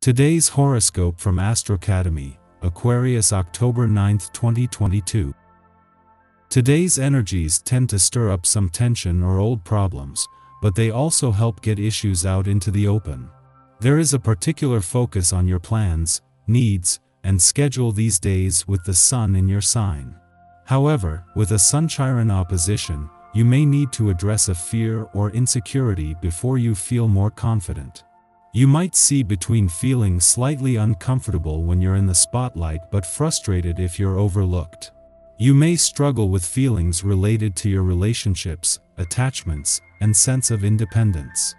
Today's horoscope from Astrocademy, Aquarius, October 9, 2022. Today's energies tend to stir up some tension or old problems, but they also help get issues out into the open. There is a particular focus on your plans, needs, and schedule these days with the Sun in your sign. However, with a Sun-Chiron opposition, you may need to address a fear or insecurity before you feel more confident. You might see between feeling slightly uncomfortable when you're in the spotlight but frustrated if you're overlooked. You may struggle with feelings related to your relationships, attachments, and sense of independence.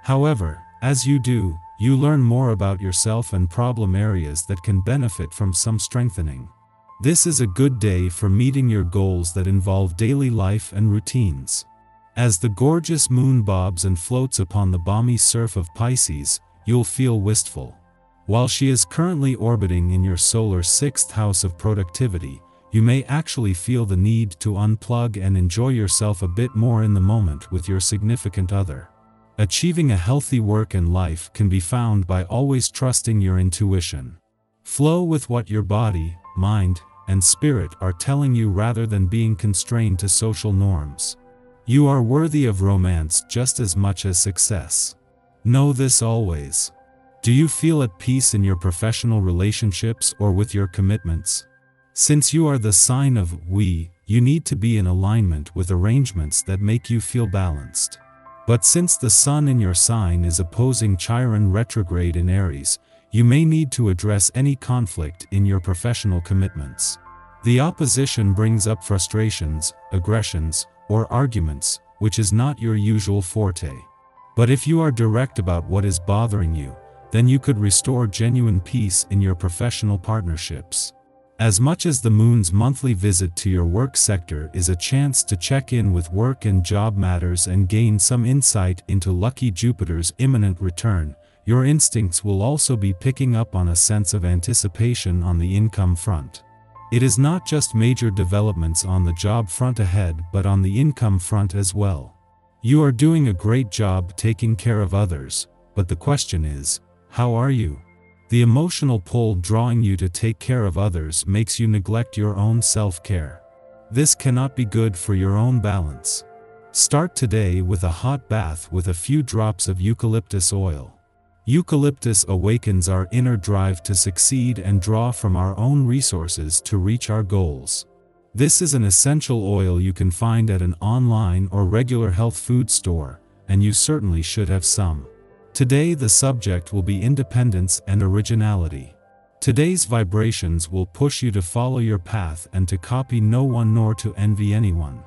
However, as you do, you learn more about yourself and problem areas that can benefit from some strengthening. This is a good day for meeting your goals that involve daily life and routines. As the gorgeous moon bobs and floats upon the balmy surf of Pisces, you'll feel wistful. While she is currently orbiting in your solar 6th house of productivity, you may actually feel the need to unplug and enjoy yourself a bit more in the moment with your significant other. Achieving a healthy work and life can be found by always trusting your intuition. Flow with what your body, mind, and spirit are telling you rather than being constrained to social norms. You are worthy of romance just as much as success. Know this always. Do you feel at peace in your professional relationships or with your commitments? Since you are the sign of we, you need to be in alignment with arrangements that make you feel balanced. But since the Sun in your sign is opposing Chiron retrograde in Aries, you may need to address any conflict in your professional commitments. The opposition brings up frustrations, aggressions, or arguments, which is not your usual forte. But if you are direct about what is bothering you, then you could restore genuine peace in your professional partnerships. As much as the moon's monthly visit to your work sector is a chance to check in with work and job matters and gain some insight into lucky Jupiter's imminent return, your instincts will also be picking up on a sense of anticipation on the income front. It is not just major developments on the job front ahead but on the income front as well. You are doing a great job taking care of others, but the question is, how are you? The emotional pull drawing you to take care of others makes you neglect your own self-care. This cannot be good for your own balance. Start today with a hot bath with a few drops of eucalyptus oil. Eucalyptus awakens our inner drive to succeed and draw from our own resources to reach our goals. This is an essential oil you can find at an online or regular health food store, and you certainly should have some. Today the subject will be independence and originality. Today's vibrations will push you to follow your path and to copy no one nor to envy anyone.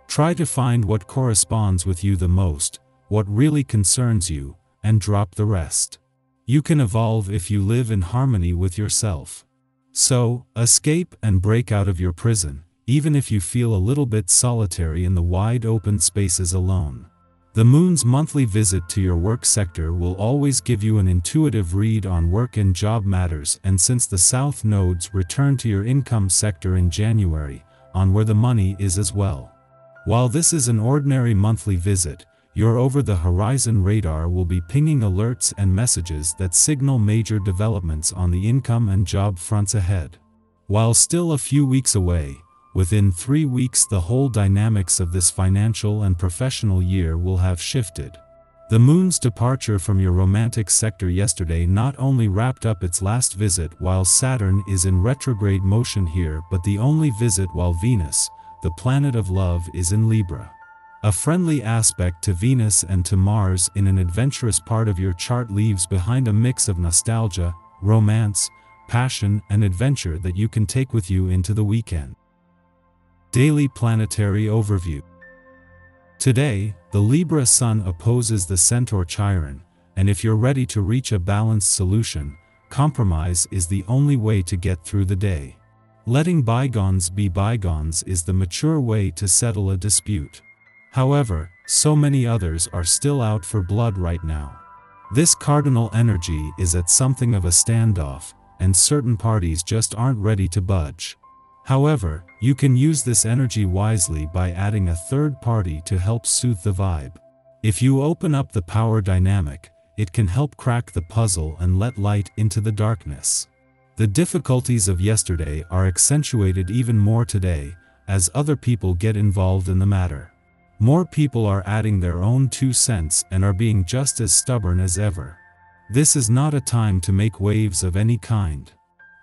Try to find what corresponds with you the most, what really concerns you, and drop the rest. You can evolve if you live in harmony with yourself. So, escape and break out of your prison, even if you feel a little bit solitary in the wide open spaces alone. The moon's monthly visit to your work sector will always give you an intuitive read on work and job matters, and since the south nodes return to your income sector in January, on where the money is as well. While this is an ordinary monthly visit, your over-the-horizon radar will be pinging alerts and messages that signal major developments on the income and job fronts ahead. While still a few weeks away, within 3 weeks the whole dynamics of this financial and professional year will have shifted. The moon's departure from your romantic sector yesterday not only wrapped up its last visit while Saturn is in retrograde motion here, but the only visit while Venus, the planet of love, is in Libra. A friendly aspect to Venus and to Mars in an adventurous part of your chart leaves behind a mix of nostalgia, romance, passion, and adventure that you can take with you into the weekend. Daily Planetary Overview. Today, the Libra Sun opposes the Centaur Chiron, and if you're ready to reach a balanced solution, compromise is the only way to get through the day. Letting bygones be bygones is the mature way to settle a dispute. However, so many others are still out for blood right now. This cardinal energy is at something of a standoff, and certain parties just aren't ready to budge. However, you can use this energy wisely by adding a third party to help soothe the vibe. If you open up the power dynamic, it can help crack the puzzle and let light into the darkness. The difficulties of yesterday are accentuated even more today, as other people get involved in the matter. More people are adding their own 2 cents and are being just as stubborn as ever. This is not a time to make waves of any kind.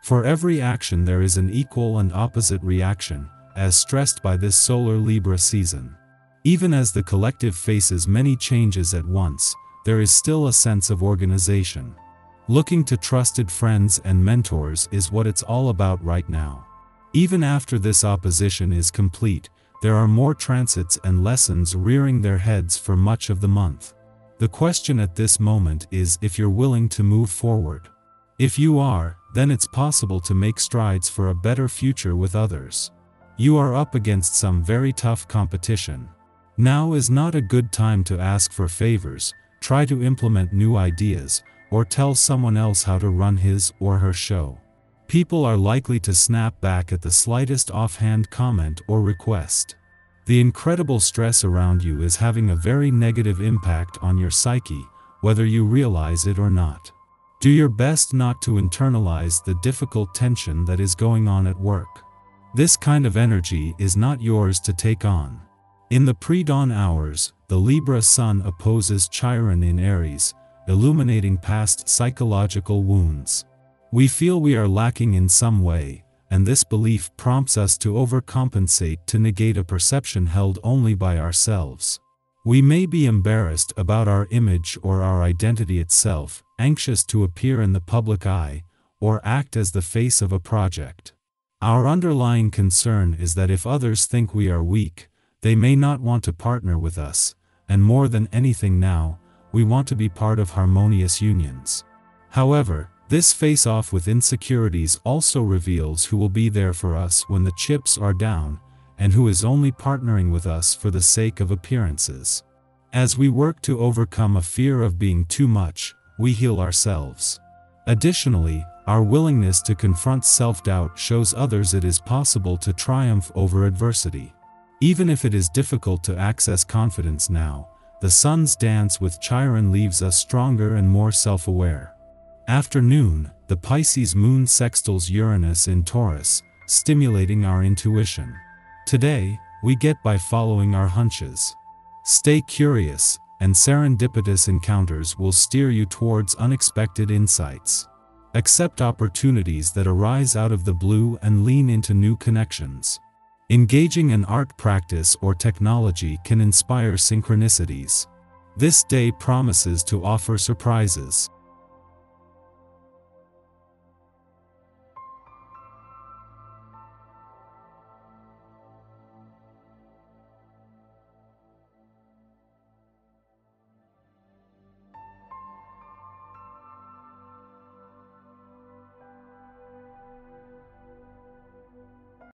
For every action there is an equal and opposite reaction, as stressed by this solar Libra season. Even as the collective faces many changes at once, there is still a sense of organization. Looking to trusted friends and mentors is what it's all about right now. Even after this opposition is complete, there are more transits and lessons rearing their heads for much of the month. The question at this moment is if you're willing to move forward. If you are, then it's possible to make strides for a better future with others. You are up against some very tough competition. Now is not a good time to ask for favors, try to implement new ideas, or tell someone else how to run his or her show. People are likely to snap back at the slightest offhand comment or request. The incredible stress around you is having a very negative impact on your psyche, whether you realize it or not. Do your best not to internalize the difficult tension that is going on at work. This kind of energy is not yours to take on. In the pre-dawn hours, the Libra Sun opposes Chiron in Aries, illuminating past psychological wounds. We feel we are lacking in some way, and this belief prompts us to overcompensate to negate a perception held only by ourselves. We may be embarrassed about our image or our identity itself, anxious to appear in the public eye, or act as the face of a project. Our underlying concern is that if others think we are weak, they may not want to partner with us, and more than anything now, we want to be part of harmonious unions. However, this face-off with insecurities also reveals who will be there for us when the chips are down, and who is only partnering with us for the sake of appearances. As we work to overcome a fear of being too much, we heal ourselves. Additionally, our willingness to confront self-doubt shows others it is possible to triumph over adversity. Even if it is difficult to access confidence now, the Sun's dance with Chiron leaves us stronger and more self-aware. After noon, the Pisces moon sextiles Uranus in Taurus, stimulating our intuition. Today, we get by following our hunches. Stay curious, and serendipitous encounters will steer you towards unexpected insights. Accept opportunities that arise out of the blue and lean into new connections. Engaging in art practice or technology can inspire synchronicities. This day promises to offer surprises.